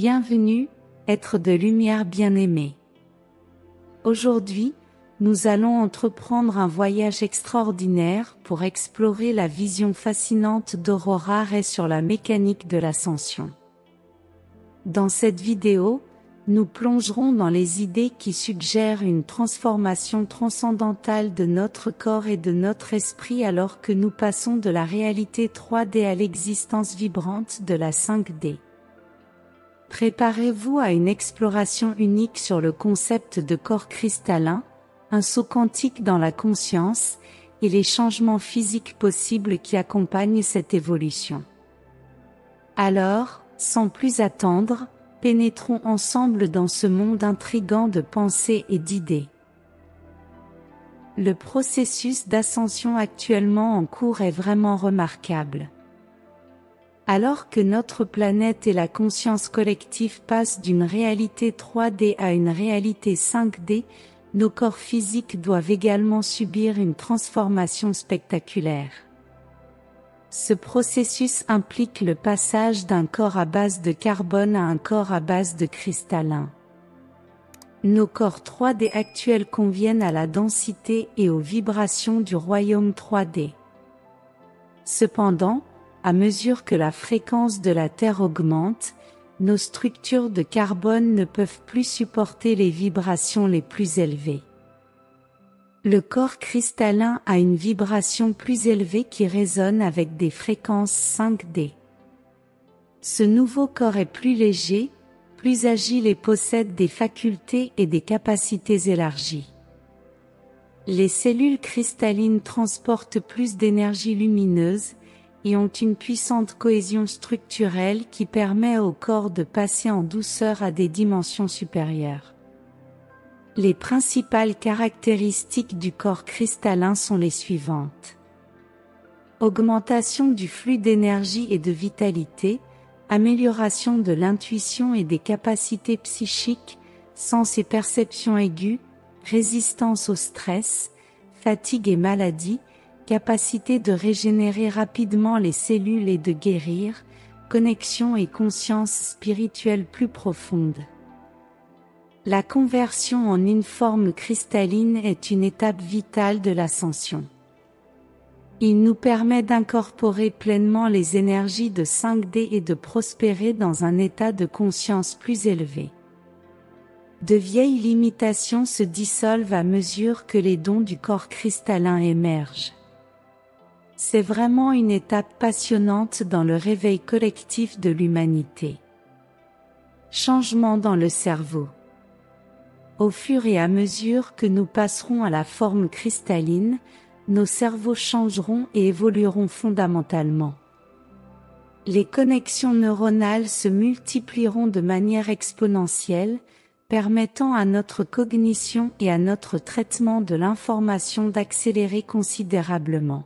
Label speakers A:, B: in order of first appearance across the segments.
A: Bienvenue, être de lumière bien-aimé. Aujourd'hui, nous allons entreprendre un voyage extraordinaire pour explorer la vision fascinante d'Aurora Ray sur la mécanique de l'ascension. Dans cette vidéo, nous plongerons dans les idées qui suggèrent une transformation transcendantale de notre corps et de notre esprit alors que nous passons de la réalité 3D à l'existence vibrante de la 5D. Préparez-vous à une exploration unique sur le concept de corps cristallin, un saut quantique dans la conscience, et les changements physiques possibles qui accompagnent cette évolution. Alors, sans plus attendre, pénétrons ensemble dans ce monde intrigant de pensées et d'idées. Le processus d'ascension actuellement en cours est vraiment remarquable. Alors que notre planète et la conscience collective passent d'une réalité 3D à une réalité 5D, nos corps physiques doivent également subir une transformation spectaculaire. Ce processus implique le passage d'un corps à base de carbone à un corps à base de cristallin. Nos corps 3D actuels conviennent à la densité et aux vibrations du royaume 3D. Cependant, à mesure que la fréquence de la Terre augmente, nos structures de carbone ne peuvent plus supporter les vibrations les plus élevées. Le corps cristallin a une vibration plus élevée qui résonne avec des fréquences 5D. Ce nouveau corps est plus léger, plus agile et possède des facultés et des capacités élargies. Les cellules cristallines transportent plus d'énergie lumineuse, et ont une puissante cohésion structurelle qui permet au corps de passer en douceur à des dimensions supérieures. Les principales caractéristiques du corps cristallin sont les suivantes. Augmentation du flux d'énergie et de vitalité, amélioration de l'intuition et des capacités psychiques, sens et perception aiguë, résistance au stress, fatigue et maladie, capacité de régénérer rapidement les cellules et de guérir, connexion et conscience spirituelle plus profonde. La conversion en une forme cristalline est une étape vitale de l'ascension. Il nous permet d'incorporer pleinement les énergies de 5D et de prospérer dans un état de conscience plus élevé. De vieilles limitations se dissolvent à mesure que les dons du corps cristallin émergent. C'est vraiment une étape passionnante dans le réveil collectif de l'humanité. Changement dans le cerveau. Au fur et à mesure que nous passerons à la forme cristalline, nos cerveaux changeront et évolueront fondamentalement. Les connexions neuronales se multiplieront de manière exponentielle, permettant à notre cognition et à notre traitement de l'information d'accélérer considérablement.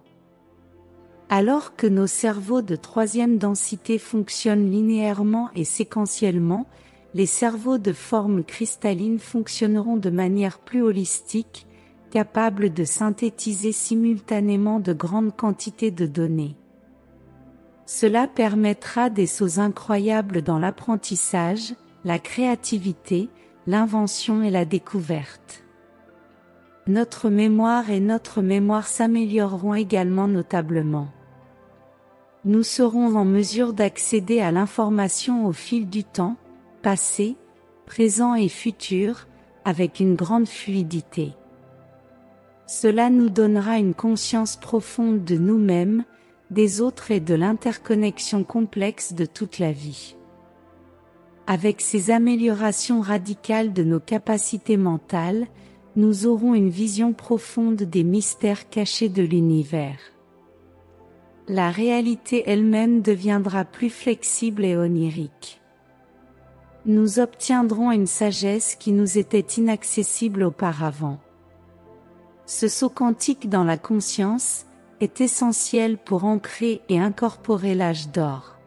A: Alors que nos cerveaux de troisième densité fonctionnent linéairement et séquentiellement, les cerveaux de forme cristalline fonctionneront de manière plus holistique, capables de synthétiser simultanément de grandes quantités de données. Cela permettra des sauts incroyables dans l'apprentissage, la créativité, l'invention et la découverte. Notre mémoire s'amélioreront également notablement. Nous serons en mesure d'accéder à l'information au fil du temps, passé, présent et futur, avec une grande fluidité. Cela nous donnera une conscience profonde de nous-mêmes, des autres et de l'interconnexion complexe de toute la vie. Avec ces améliorations radicales de nos capacités mentales, nous aurons une vision profonde des mystères cachés de l'univers. La réalité elle-même deviendra plus flexible et onirique. Nous obtiendrons une sagesse qui nous était inaccessible auparavant. Ce saut quantique dans la conscience est essentiel pour ancrer et incorporer l'âge d'or.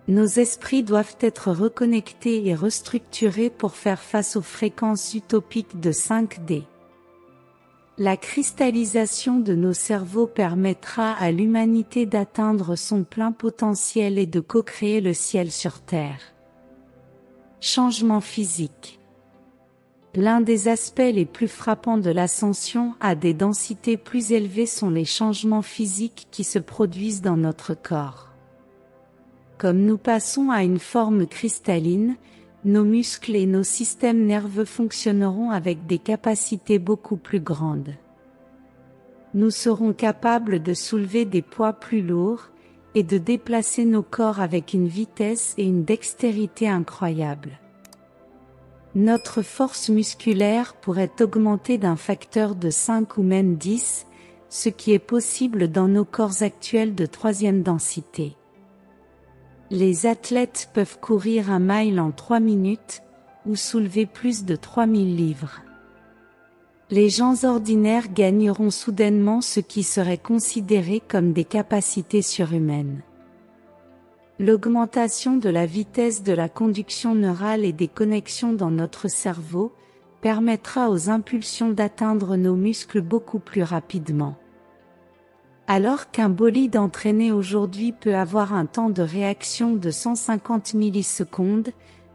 A: Nos esprits doivent être reconnectés et restructurés pour faire face aux fréquences utopiques de 5D. La cristallisation de nos cerveaux permettra à l'humanité d'atteindre son plein potentiel et de co-créer le ciel sur Terre. Changement physique. L'un des aspects les plus frappants de l'ascension à des densités plus élevées sont les changements physiques qui se produisent dans notre corps. Comme nous passons à une forme cristalline, nos muscles et nos systèmes nerveux fonctionneront avec des capacités beaucoup plus grandes. Nous serons capables de soulever des poids plus lourds et de déplacer nos corps avec une vitesse et une dextérité incroyables. Notre force musculaire pourrait augmenter d'un facteur de 5 ou même 10, ce qui est possible dans nos corps actuels de troisième densité. Les athlètes peuvent courir 1 mile en 3 minutes, ou soulever plus de 3000 livres. Les gens ordinaires gagneront soudainement ce qui serait considéré comme des capacités surhumaines. L'augmentation de la vitesse de la conduction neurale et des connexions dans notre cerveau permettra aux impulsions d'atteindre nos muscles beaucoup plus rapidement. Alors qu'un bolide entraîné aujourd'hui peut avoir un temps de réaction de 150 millisecondes,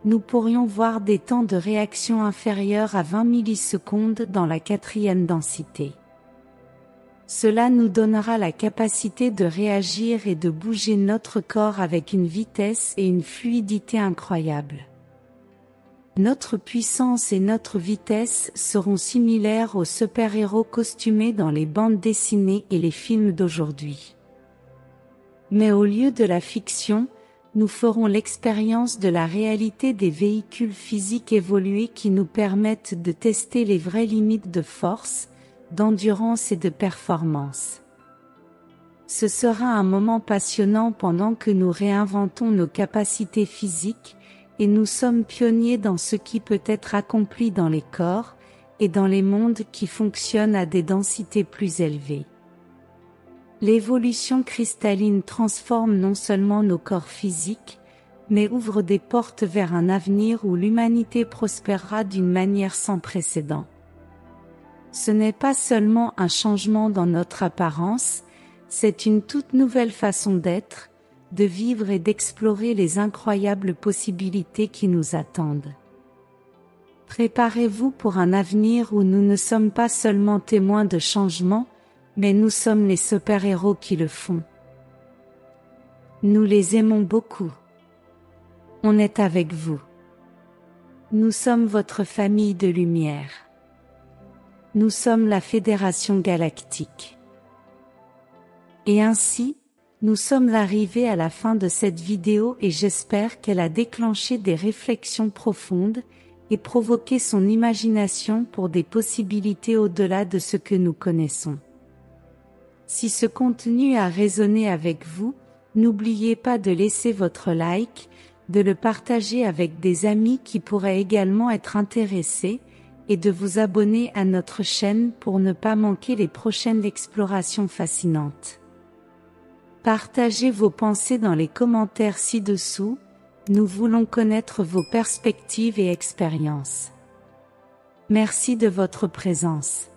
A: nous pourrions voir des temps de réaction inférieurs à 20 millisecondes dans la 4e densité. Cela nous donnera la capacité de réagir et de bouger notre corps avec une vitesse et une fluidité incroyables. Notre puissance et notre vitesse seront similaires aux super-héros costumés dans les bandes dessinées et les films d'aujourd'hui. Mais au lieu de la fiction, nous ferons l'expérience de la réalité des véhicules physiques évolués qui nous permettent de tester les vraies limites de force, d'endurance et de performance. Ce sera un moment passionnant pendant que nous réinventons nos capacités physiques, et nous sommes pionniers dans ce qui peut être accompli dans les corps, et dans les mondes qui fonctionnent à des densités plus élevées. L'évolution cristalline transforme non seulement nos corps physiques, mais ouvre des portes vers un avenir où l'humanité prospérera d'une manière sans précédent. Ce n'est pas seulement un changement dans notre apparence, c'est une toute nouvelle façon d'être, de vivre et d'explorer les incroyables possibilités qui nous attendent. Préparez-vous pour un avenir où nous ne sommes pas seulement témoins de changements, mais nous sommes les super-héros qui le font. Nous les aimons beaucoup. On est avec vous. Nous sommes votre famille de lumière. Nous sommes la Fédération Galactique. Et ainsi, nous sommes arrivés à la fin de cette vidéo et j'espère qu'elle a déclenché des réflexions profondes et provoqué son imagination pour des possibilités au-delà de ce que nous connaissons. Si ce contenu a résonné avec vous, n'oubliez pas de laisser votre like, de le partager avec des amis qui pourraient également être intéressés, et de vous abonner à notre chaîne pour ne pas manquer les prochaines explorations fascinantes. Partagez vos pensées dans les commentaires ci-dessous, nous voulons connaître vos perspectives et expériences. Merci de votre présence.